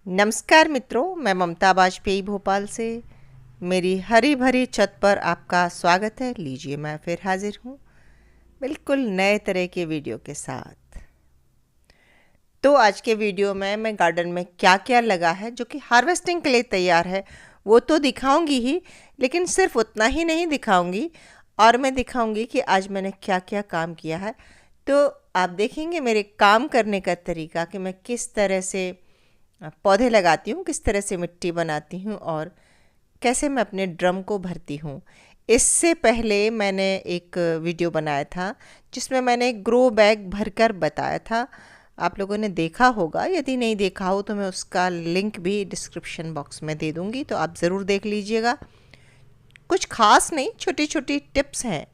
नमस्कार मित्रों, मैं ममता वाजपेयी भोपाल से। मेरी हरी भरी छत पर आपका स्वागत है। लीजिए, मैं फिर हाजिर हूँ बिल्कुल नए तरह के वीडियो के साथ। तो आज के वीडियो में मैं गार्डन में क्या क्या लगा है जो कि हार्वेस्टिंग के लिए तैयार है वो तो दिखाऊंगी ही, लेकिन सिर्फ उतना ही नहीं दिखाऊंगी, और मैं दिखाऊंगी कि आज मैंने क्या क्या काम किया है। तो आप देखेंगे मेरे काम करने का तरीका कि मैं किस तरह से पौधे लगाती हूँ, किस तरह से मिट्टी बनाती हूँ और कैसे मैं अपने ड्रम को भरती हूँ। इससे पहले मैंने एक वीडियो बनाया था जिसमें मैंने एक ग्रो बैग भरकर बताया था। आप लोगों ने देखा होगा, यदि नहीं देखा हो तो मैं उसका लिंक भी डिस्क्रिप्शन बॉक्स में दे दूँगी, तो आप ज़रूर देख लीजिएगा। कुछ खास नहीं, छोटी छोटी टिप्स हैं,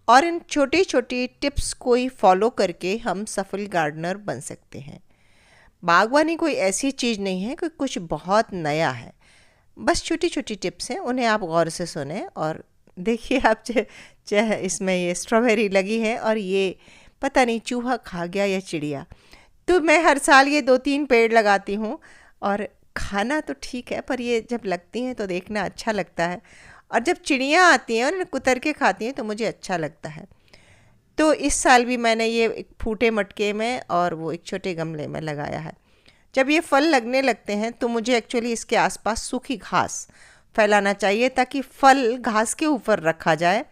और इन छोटी छोटी टिप्स को ही फॉलो करके हम सफल गार्डनर बन सकते हैं। बागवानी कोई ऐसी चीज़ नहीं है कि कुछ बहुत नया है, बस छोटी छोटी टिप्स हैं, उन्हें आप गौर से सुने और देखिए। आप चाहे इसमें ये स्ट्रॉबेरी लगी है और ये पता नहीं चूहा खा गया या चिड़िया। तो मैं हर साल ये 2-3 पेड़ लगाती हूँ, और खाना तो ठीक है, पर ये जब लगती हैं तो देखना अच्छा लगता है, और जब चिड़ियाँ आती हैं और इन्हें कुतर के खाती हैं तो मुझे अच्छा लगता है। तो इस साल भी मैंने ये एक फूटे मटके में और वो एक छोटे गमले में लगाया है। जब ये फल लगने लगते हैं तो मुझे एक्चुअली इसके आसपास सूखी घास फैलाना चाहिए, ताकि फल घास के ऊपर रखा जाए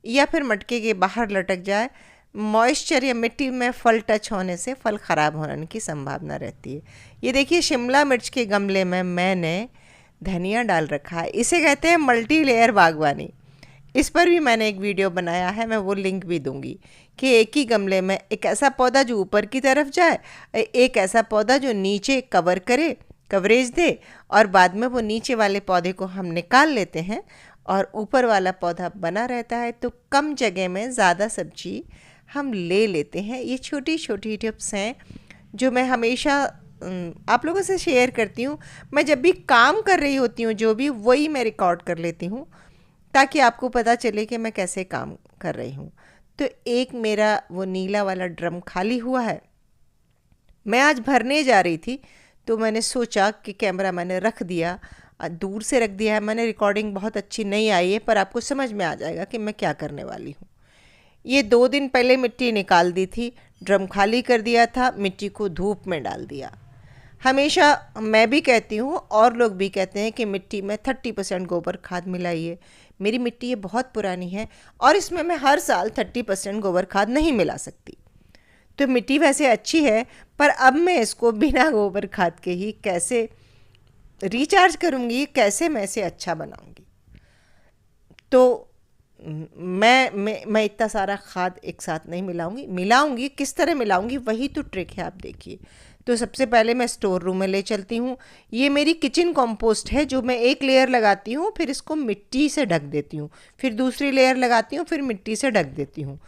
या फिर मटके के बाहर लटक जाए। मॉइस्चर या मिट्टी में फल टच होने से फल ख़राब होने की संभावना रहती है। ये देखिए, शिमला मिर्च के गमले में मैंने धनिया डाल रखा है। इसे कहते हैं मल्टी लेयर बागवानी। इस पर भी मैंने एक वीडियो बनाया है, मैं वो लिंक भी दूंगी, कि एक ही गमले में एक ऐसा पौधा जो ऊपर की तरफ जाए, एक ऐसा पौधा जो नीचे कवर करे, कवरेज दे, और बाद में वो नीचे वाले पौधे को हम निकाल लेते हैं और ऊपर वाला पौधा बना रहता है। तो कम जगह में ज़्यादा सब्जी हम ले लेते हैं। ये छोटी छोटी टिप्स हैं जो मैं हमेशा आप लोगों से शेयर करती हूँ। मैं जब भी काम कर रही होती हूँ जो भी, वही मैं रिकॉर्ड कर लेती हूँ, ताकि आपको पता चले कि मैं कैसे काम कर रही हूँ। तो एक मेरा वो नीला वाला ड्रम खाली हुआ है, मैं आज भरने जा रही थी, तो मैंने सोचा कि कैमरा मैंने रख दिया, दूर से रख दिया है मैंने। रिकॉर्डिंग बहुत अच्छी नहीं आई है, पर आपको समझ में आ जाएगा कि मैं क्या करने वाली हूँ। ये 2 दिन पहले मिट्टी निकाल दी थी, ड्रम खाली कर दिया था, मिट्टी को धूप में डाल दिया। हमेशा मैं भी कहती हूँ और लोग भी कहते हैं कि मिट्टी में 30% गोबर खाद मिलाइए। मेरी मिट्टी ये बहुत पुरानी है और इसमें मैं हर साल 30% गोबर खाद नहीं मिला सकती। तो मिट्टी वैसे अच्छी है, पर अब मैं इसको बिना गोबर खाद के ही कैसे रिचार्ज करूँगी, कैसे मैं इसे अच्छा बनाऊँगी। तो मैं इतना सारा खाद एक साथ नहीं मिलाऊंगी किस तरह मिलाऊंगी, वही तो ट्रिक है, आप देखिए। तो सबसे पहले मैं स्टोर रूम में ले चलती हूँ। ये मेरी किचन कंपोस्ट है, जो मैं एक लेयर लगाती हूँ, फिर इसको मिट्टी से ढक देती हूँ, फिर दूसरी लेयर लगाती हूँ, फिर मिट्टी से ढक देती हूँ।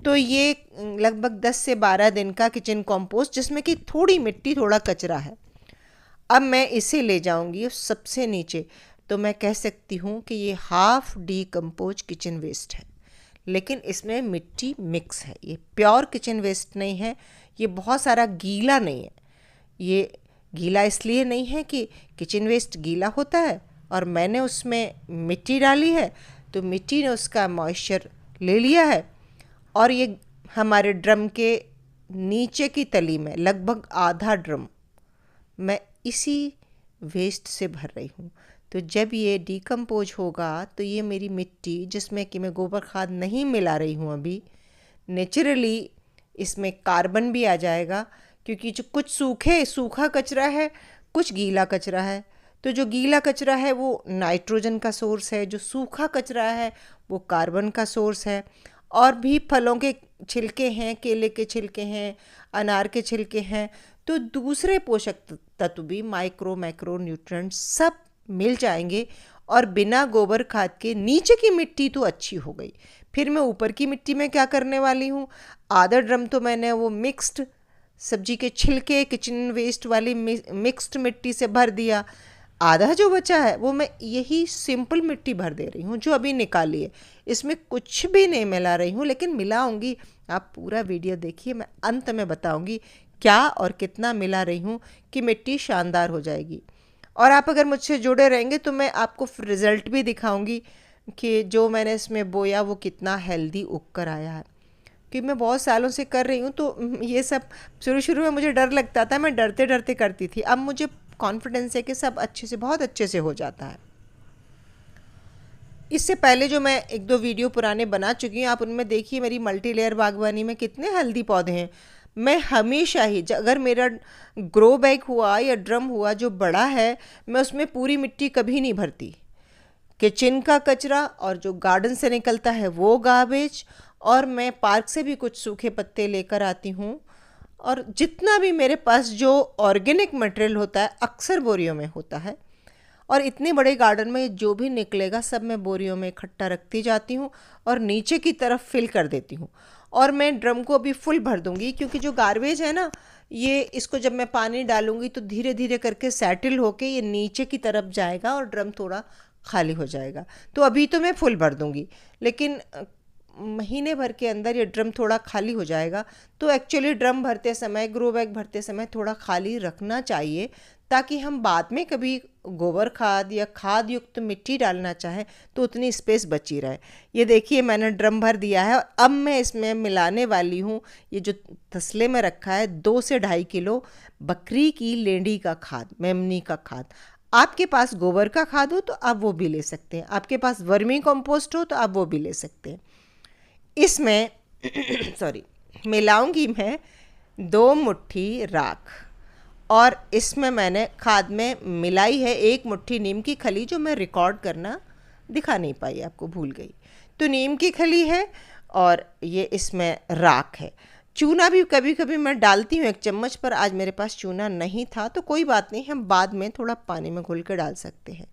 तो ये लगभग 10 से 12 दिन का किचन कंपोस्ट, जिसमें कि थोड़ी मिट्टी थोड़ा कचरा है। अब मैं इसे ले जाऊंगी सबसे नीचे। तो मैं कह सकती हूँ कि ये हाफ डीकम्पोज किचन वेस्ट है, लेकिन इसमें मिट्टी मिक्स है। ये प्योर किचन वेस्ट नहीं है, ये बहुत सारा गीला नहीं है। ये गीला इसलिए नहीं है कि किचन वेस्ट गीला होता है और मैंने उसमें मिट्टी डाली है, तो मिट्टी ने उसका मॉइस्चर ले लिया है, और ये हमारे ड्रम के नीचे की तली में लगभग आधा ड्रम मैं इसी वेस्ट से भर रही हूँ। तो जब ये डिकम्पोज होगा तो ये मेरी मिट्टी, जिसमें कि मैं गोबर खाद नहीं मिला रही हूँ अभी, नेचुरली इसमें कार्बन भी आ जाएगा, क्योंकि जो कुछ सूखा कचरा है, कुछ गीला कचरा है। तो जो गीला कचरा है वो नाइट्रोजन का सोर्स है, जो सूखा कचरा है वो कार्बन का सोर्स है। और भी फलों के छिलके हैं, केले के छिलके हैं, अनार के छिलके हैं, तो दूसरे पोषक तत्व भी, माइक्रो मैक्रो न्यूट्रिएंट्स सब मिल जाएंगे। और बिना गोबर खाद के नीचे की मिट्टी तो अच्छी हो गई। फिर मैं ऊपर की मिट्टी में क्या करने वाली हूँ, आधा ड्रम तो मैंने वो मिक्स्ड सब्जी के छिलके, किचन वेस्ट वाली मिक्स्ड मिट्टी से भर दिया। आधा जो बचा है वो मैं यही सिंपल मिट्टी भर दे रही हूँ, जो अभी निकाली है। इसमें कुछ भी नहीं मिला रही हूँ, लेकिन मिलाऊंगी। आप पूरा वीडियो देखिए, मैं अंत में बताऊंगी क्या और कितना मिला रही हूँ कि मिट्टी शानदार हो जाएगी। और आप अगर मुझसे जुड़े रहेंगे तो मैं आपको रिज़ल्ट भी दिखाऊंगी कि जो मैंने इसमें बोया वो कितना हेल्दी उग कर आया है। कि मैं बहुत सालों से कर रही हूँ तो ये सब शुरू शुरू में मुझे डर लगता था, मैं डरते डरते करती थी। अब मुझे कॉन्फिडेंस है कि सब अच्छे से, बहुत अच्छे से हो जाता है। इससे पहले जो मैं एक दो वीडियो पुराने बना चुकी हूँ, आप उनमें देखिए मेरी मल्टी लेयर बागवानी में कितने हेल्दी पौधे हैं। मैं हमेशा ही अगर मेरा ग्रो बैग हुआ या ड्रम हुआ जो बड़ा है, मैं उसमें पूरी मिट्टी कभी नहीं भरती। किचन का कचरा और जो गार्डन से निकलता है वो गार्बेज, और मैं पार्क से भी कुछ सूखे पत्ते लेकर आती हूँ, और जितना भी मेरे पास जो ऑर्गेनिक मटेरियल होता है अक्सर बोरियों में होता है। और इतने बड़े गार्डन में जो भी निकलेगा सब मैं बोरियों में इकट्ठा रखती जाती हूँ और नीचे की तरफ फिल कर देती हूँ। और मैं ड्रम को अभी फुल भर दूँगी, क्योंकि जो गार्बेज है ना, ये इसको जब मैं पानी डालूँगी तो धीरे धीरे करके सेटल होके ये नीचे की तरफ जाएगा और ड्रम थोड़ा खाली हो जाएगा। तो अभी तो मैं फुल भर दूँगी, लेकिन महीने भर के अंदर ये ड्रम थोड़ा खाली हो जाएगा। तो एक्चुअली ड्रम भरते समय, ग्रो बैग भरते समय थोड़ा खाली रखना चाहिए, ताकि हम बाद में कभी गोबर खाद या खाद युक्त मिट्टी डालना चाहें तो उतनी स्पेस बची रहे। ये देखिए मैंने ड्रम भर दिया है और अब मैं इसमें मिलाने वाली हूँ, ये जो तसले में रखा है 2 से 2.5 किलो बकरी की लेंडी का खाद, मेमनी का खाद। आपके पास गोबर का खाद हो तो आप वो भी ले सकते हैं, आपके पास वर्मी कंपोस्ट हो तो आप वो भी ले सकते हैं। इसमें सॉरी मिलाऊंगी मैं 2 मुट्ठी राख, और इसमें मैंने खाद में मिलाई है 1 मुट्ठी नीम की खली, जो मैं रिकॉर्ड करना दिखा नहीं पाई, आपको भूल गई। तो नीम की खली है और ये इसमें राख है। चूना भी कभी कभी मैं डालती हूँ 1 चम्मच, पर आज मेरे पास चूना नहीं था तो कोई बात नहीं, हम बाद में थोड़ा पानी में घोल कर डाल सकते हैं।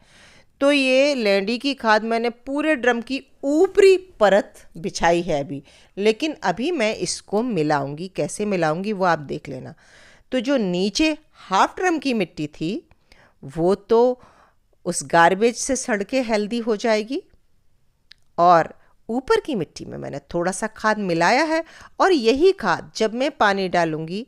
तो ये लेंडी की खाद मैंने पूरे ड्रम की ऊपरी परत बिछाई है अभी, लेकिन अभी मैं इसको मिलाऊंगी। कैसे मिलाऊंगी वो आप देख लेना। तो जो नीचे हाफ ड्रम की मिट्टी थी वो तो उस गार्बेज से सड़ के हेल्दी हो जाएगी, और ऊपर की मिट्टी में मैंने थोड़ा सा खाद मिलाया है। और यही खाद जब मैं पानी डालूंगी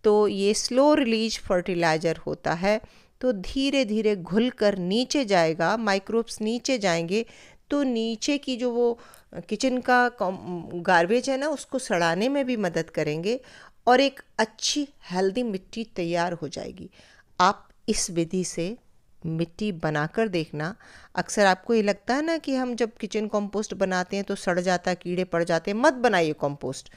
तो ये स्लो रिलीज फर्टिलाइज़र होता है, तो धीरे धीरे घुल कर नीचे जाएगा, माइक्रोब्स नीचे जाएंगे, तो नीचे की जो वो किचन का गार्बेज है ना, उसको सड़ाने में भी मदद करेंगे और एक अच्छी हेल्दी मिट्टी तैयार हो जाएगी। आप इस विधि से मिट्टी बनाकर देखना। अक्सर आपको ये लगता है ना कि हम जब किचन कंपोस्ट बनाते हैं तो सड़ जाता है, कीड़े पड़ जाते हैं। मत बनाइए कंपोस्ट,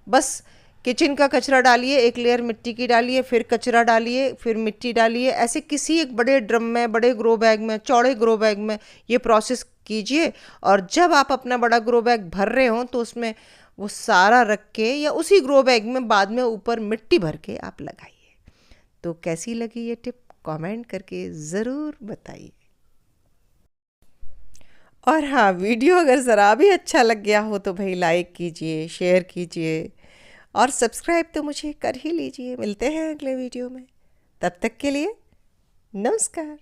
बस किचन का कचरा डालिए, 1 लेयर मिट्टी की डालिए, फिर कचरा डालिए, फिर मिट्टी डालिए, ऐसे किसी एक बड़े ड्रम में, बड़े ग्रो बैग में, चौड़े ग्रो बैग में ये प्रोसेस कीजिए। और जब आप अपना बड़ा ग्रो बैग भर रहे हों तो उसमें वो सारा रख के, या उसी ग्रो बैग में बाद में ऊपर मिट्टी भर के आप लगाइए। तो कैसी लगी ये टिप कमेंट करके ज़रूर बताइए। और हाँ, वीडियो अगर ज़रा भी अच्छा लग गया हो तो भाई लाइक कीजिए, शेयर कीजिए, और सब्सक्राइब तो मुझे कर ही लीजिए। मिलते हैं अगले वीडियो में, तब तक के लिए नमस्कार।